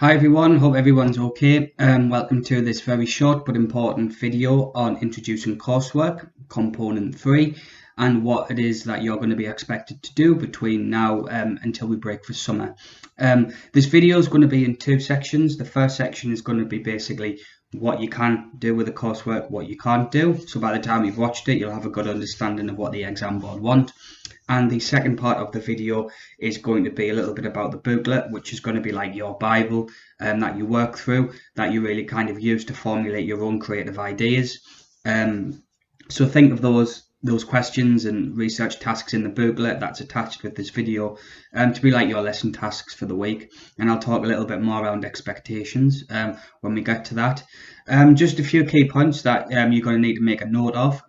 Hi everyone, hope everyone's okay. Welcome to this very short but important video on introducing coursework, component 3, and what it is that you're going to be expected to do between now until we break for summer. This video is going to be in two sections. The first section is going to be basically what you can do with the coursework, what you can't do. So by the time you've watched it, you'll have a good understanding of what the exam board want. And the second part of the video is going to be a little bit about the booklet, which is going to be like your Bible that you work through, that you really kind of use to formulate your own creative ideas. So think of those questions and research tasks in the booklet that's attached with this video to be like your lesson tasks for the week. And I'll talk a little bit more around expectations when we get to that. Just a few key points that you're going to need to make a note of.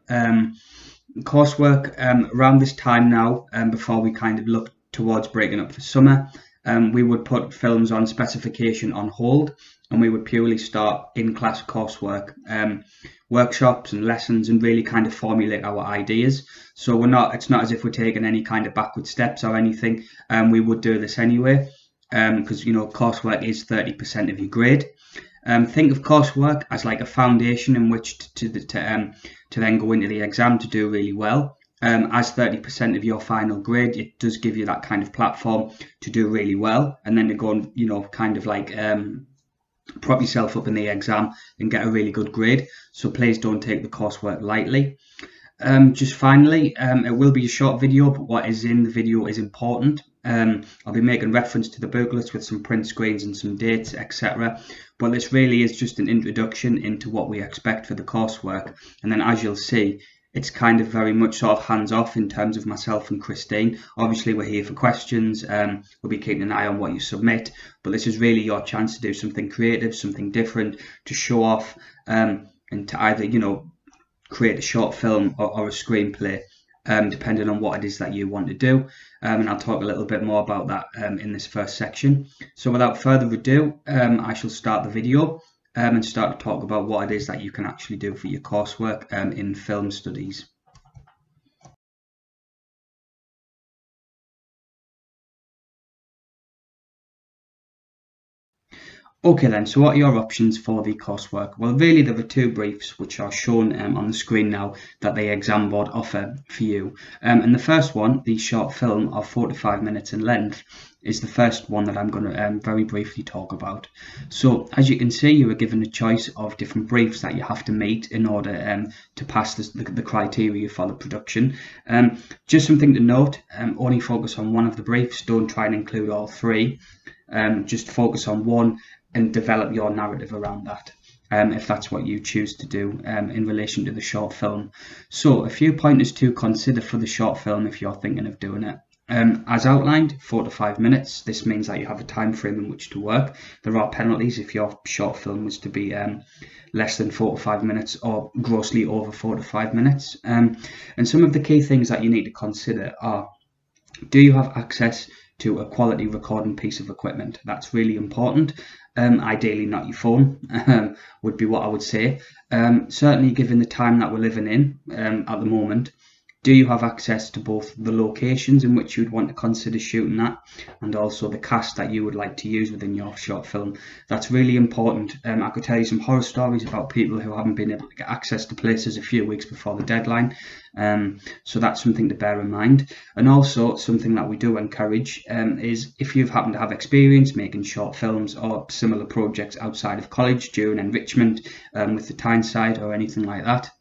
Coursework around this time now, before we kind of look towards breaking up for summer, we would put films on specification on hold, and we would purely start in-class coursework, workshops and lessons, and really kind of formulate our ideas. So it's not as if we're taking any kind of backward steps or anything. We would do this anyway, because coursework is 30% of your grade. Think of coursework as like a foundation in which to then go into the exam to do really well. As 30% of your final grade, it does give you that kind of platform to do really well, and then to go and kind of like prop yourself up in the exam and get a really good grade. So please don't take the coursework lightly. Just finally, it will be a short video, but what is in the video is important. I'll be making reference to the booklets with some print screens and some dates, etc. But this really is just an introduction into what we expect for the coursework. And then as you'll see, it's kind of very much sort of hands-off in terms of myself and Christine. Obviously, we're here for questions. We'll be keeping an eye on what you submit. But this is really your chance to do something creative, something different, to show off and to either, create a short film or a screenplay, depending on what it is that you want to do. And I'll talk a little bit more about that in this first section. So without further ado, I shall start the video and start to talk about what it is that you can actually do for your coursework in film studies. Okay then, so what are your options for the coursework? Well, really there are two briefs which are shown on the screen now that the exam board offer for you. And the first one, the short film of 4 to 5 minutes in length, is the first one that I'm going to very briefly talk about. So as you can see, you are given a choice of different briefs that you have to meet in order to pass the criteria for the production. Just something to note, only focus on one of the briefs, don't try and include all three. Just focus on one and develop your narrative around that, if that's what you choose to do in relation to the short film. So a few pointers to consider for the short film if you're thinking of doing it. As outlined, 4 to 5 minutes. This means that you have a time frame in which to work. There are penalties if your short film was to be less than 4 to 5 minutes or grossly over 4 to 5 minutes. And some of the key things that you need to consider are: do you have access to a quality recording piece of equipment? That's really important. Ideally not your phone, would be what I would say. Certainly given the time that we're living in at the moment, do you have access to both the locations in which you'd want to consider shooting at and also the cast that you would like to use within your short film? That's really important. I could tell you some horror stories about people who haven't been able to get access to places a few weeks before the deadline. So that's something to bear in mind. And also something that we do encourage is if you've happened to have experience making short films or similar projects outside of college during enrichment with the Tyneside or anything like that,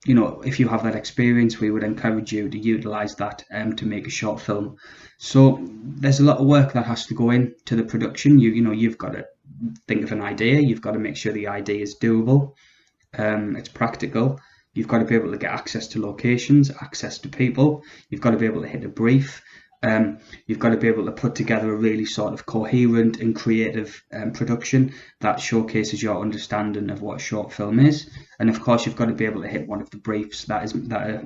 if you have that experience, we would encourage you to utilize that to make a short film. So there's a lot of work that has to go into the production. You've got to think of an idea. You've got to make sure the idea is doable. It's practical. You've got to be able to get access to locations, access to people. You've got to be able to hit a brief. You've got to be able to put together a really sort of coherent and creative production that showcases your understanding of what a short film is. And of course, you've got to be able to hit one of the briefs that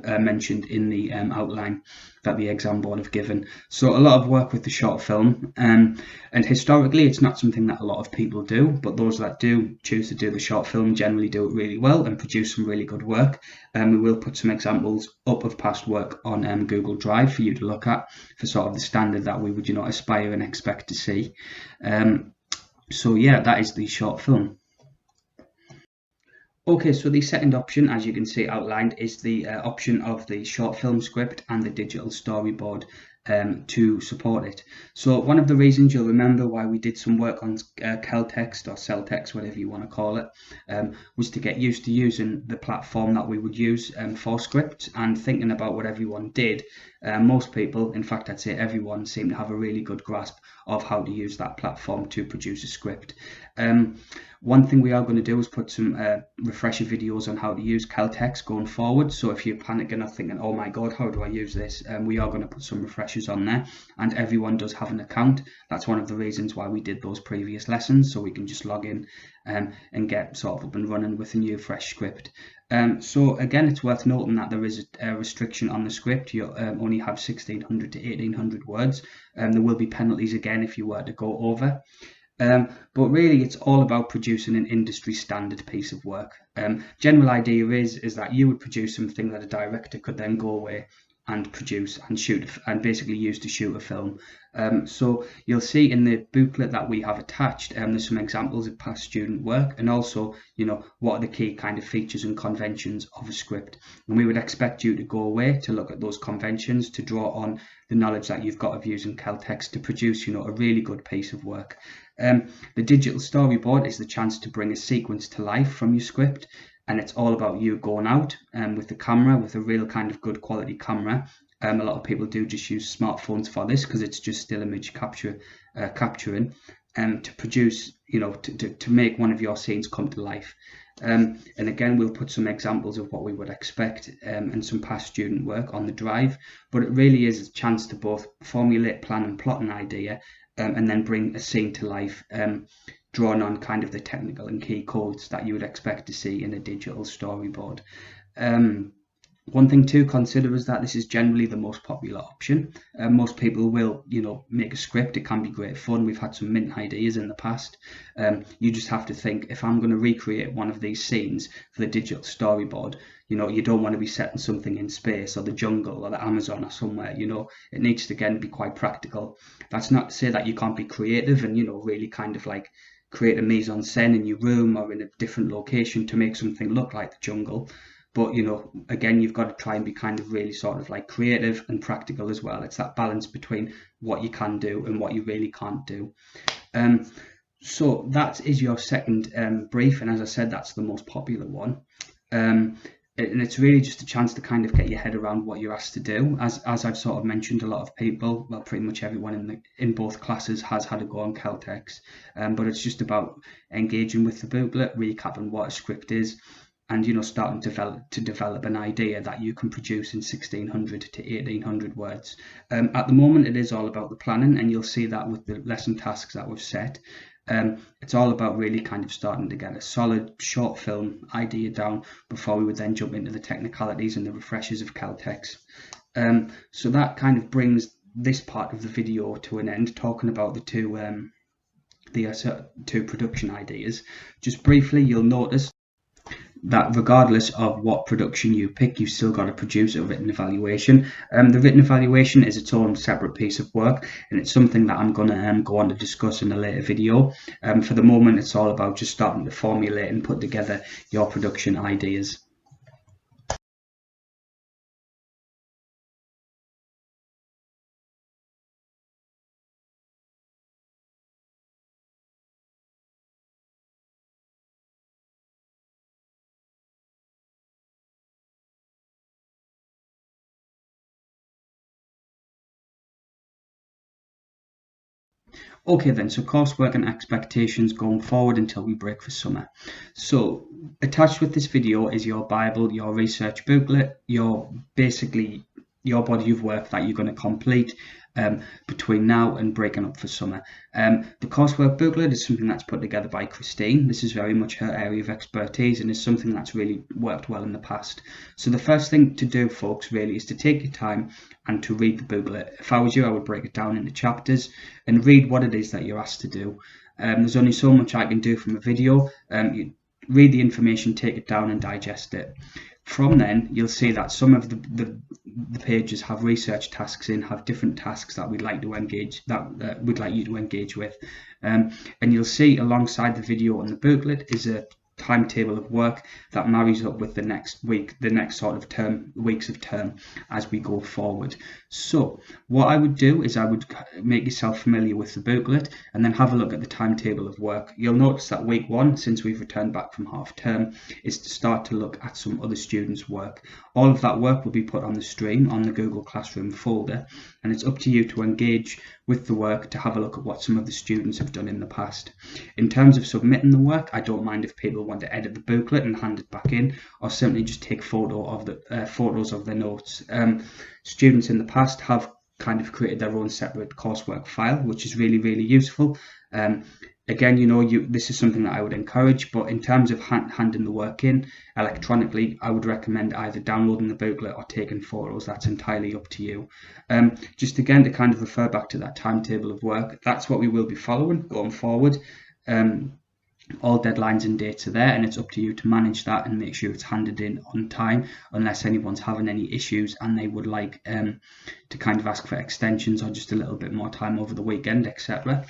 are mentioned in the outline that the exam board have given. So a lot of work with the short film, and historically it's not something that a lot of people do, but those that do choose to do the short film generally do it really well and produce some really good work. We will put some examples up of past work on Google Drive for you to look at for sort of the standard that we would aspire and expect to see. So yeah, that is the short film. Okay, so the second option, as you can see outlined, is the option of the short film script and the digital storyboard to support it. So one of the reasons you'll remember why we did some work on Keltext or Celltext, whatever you want to call it, was to get used to using the platform that we would use for scripts and thinking about what everyone did. Most people, in fact, I'd say everyone, seem to have a really good grasp of how to use that platform to produce a script. One thing we are going to do is put some refresher videos on how to use Caltex going forward. So if you're panicking or thinking, oh my God, how do I use this? We are going to put some refreshers on there, and everyone does have an account. That's one of the reasons why we did those previous lessons, so we can just log in and get sort of up and running with a new fresh script. So again, it's worth noting that there is a restriction on the script. You only have 1600 to 1800 words. There will be penalties again if you were to go over. But really, it's all about producing an industry standard piece of work. General idea is that you would produce something that a director could then go away and produce and shoot and basically use to shoot a film. So you'll see in the booklet that we have attached, there's some examples of past student work, and also, what are the key kind of features and conventions of a script. And we would expect you to go away to look at those conventions, to draw on the knowledge that you've got of using Caltext to produce, a really good piece of work. The digital storyboard is the chance to bring a sequence to life from your script, and it's all about you going out with the camera, with a real kind of good quality camera. A lot of people do just use smartphones for this because it's just still image capturing, to produce, to make one of your scenes come to life. And again, we'll put some examples of what we would expect and some past student work on the drive, but it really is a chance to both formulate, plan and plot an idea, and then bring a scene to life, drawn on kind of the technical and key codes that you would expect to see in a digital storyboard. One thing to consider is that this is generally the most popular option. Most people will, make a script. It can be great fun. We've had some mint ideas in the past. You just have to think, if I'm going to recreate one of these scenes for the digital storyboard, you don't want to be setting something in space or the jungle or the Amazon or somewhere. It needs to, again, be quite practical. That's not to say that you can't be creative and, really kind of like create a mise-en-scène in your room or in a different location to make something look like the jungle. But, again, you've got to try and be kind of really sort of like creative and practical as well. It's that balance between what you can do and what you really can't do. So that is your second brief. And as I said, that's the most popular one. And it's really just a chance to kind of get your head around what you're asked to do. As I've sort of mentioned, a lot of people, well, pretty much everyone in both classes has had a go on Caltex. But it's just about engaging with the booklet, recapping what a script is, and starting to develop an idea that you can produce in 1600 to 1800 words. At the moment, it is all about the planning, and you'll see that with the lesson tasks that we've set. It's all about really kind of starting to get a solid short film idea down before we would then jump into the technicalities and the refreshers of Caltex. So that kind of brings this part of the video to an end, talking about the two production ideas. Just briefly, you'll notice that regardless of what production you pick, you've still got to produce a written evaluation. The written evaluation is its own separate piece of work, and it's something that I'm going to go on to discuss in a later video. For the moment, it's all about just starting to formulate and put together your production ideas. Okay then, so coursework and expectations going forward until we break for summer. So attached with this video is your Bible, your research booklet, basically your body of work that you're going to complete between now and breaking up for summer. The coursework booklet is something that's put together by Christine. This is very much her area of expertise and is something that's really worked well in the past. So the first thing to do, folks, really is to take your time and to read the booklet. If I was you, I would break it down into chapters and read what it is that you're asked to do. There's only so much I can do from a video. You read the information, take it down and digest it. From then, you'll see that some of the pages have research tasks in, have different tasks that we'd like to engage, that we'd like you to engage with. And you'll see alongside the video on the booklet is a timetable of work that marries up with the next week, the next sort of weeks of term as we go forward. So what I would do is I would make yourself familiar with the booklet and then have a look at the timetable of work. You'll notice that week 1, since we've returned back from half term, is to start to look at some other students' work. All of that work will be put on the stream on the Google Classroom folder, and it's up to you to engage with the work to have a look at what some of the students have done in the past. In terms of submitting the work, I don't mind if people want to edit the booklet and hand it back in, or simply just take photos of the notes. Students in the past have kind of created their own separate coursework file, which is really, really useful. Again, this is something that I would encourage, but in terms of handing the work in electronically, I would recommend either downloading the booklet or taking photos. That's entirely up to you. Just again, to kind of refer back to that timetable of work, that's what we will be following going forward. All deadlines and dates are there, and it's up to you to manage that and make sure it's handed in on time, unless anyone's having any issues and they would like to kind of ask for extensions or just a little bit more time over the weekend, etc.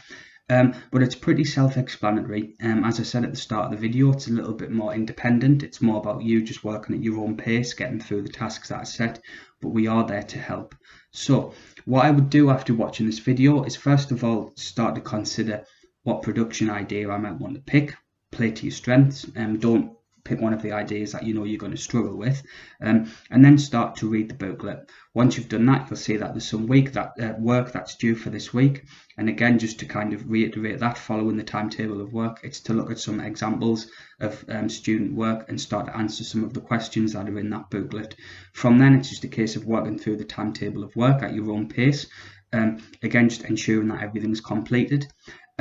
But it's pretty self-explanatory. As I said at the start of the video, it's a little bit more independent. It's more about you just working at your own pace, getting through the tasks that are set, but we are there to help. So what I would do after watching this video is first of all start to consider what production idea I might want to pick. Play to your strengths, don't pick one of the ideas that you're going to struggle with, and then start to read the booklet. Once you've done that, you'll see that there's some work that's due for this week, and again, just to kind of reiterate that, following the timetable of work, it's to look at some examples of student work and start to answer some of the questions that are in that booklet. From then, it's just a case of working through the timetable of work at your own pace, again, just ensuring that everything's completed.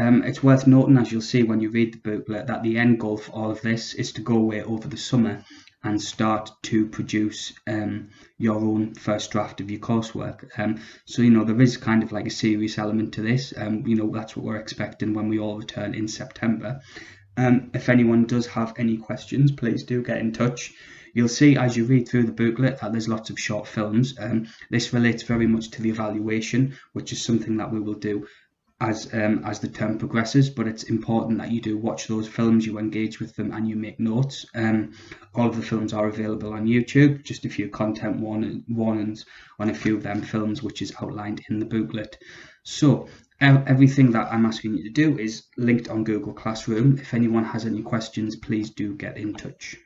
It's worth noting, as you'll see when you read the booklet, that the end goal for all of this is to go away over the summer and start to produce your own first draft of your coursework. So there is kind of like a serious element to this. That's what we're expecting when we all return in September. If anyone does have any questions, please do get in touch. You'll see as you read through the booklet that there's lots of short films. This relates very much to the evaluation, which is something that we will do as the term progresses, but it's important that you do watch those films, you engage with them, and you make notes. All of the films are available on YouTube, just a few content warnings on a few of them films, which is outlined in the booklet. So everything that I'm asking you to do is linked on Google Classroom. If anyone has any questions, please do get in touch.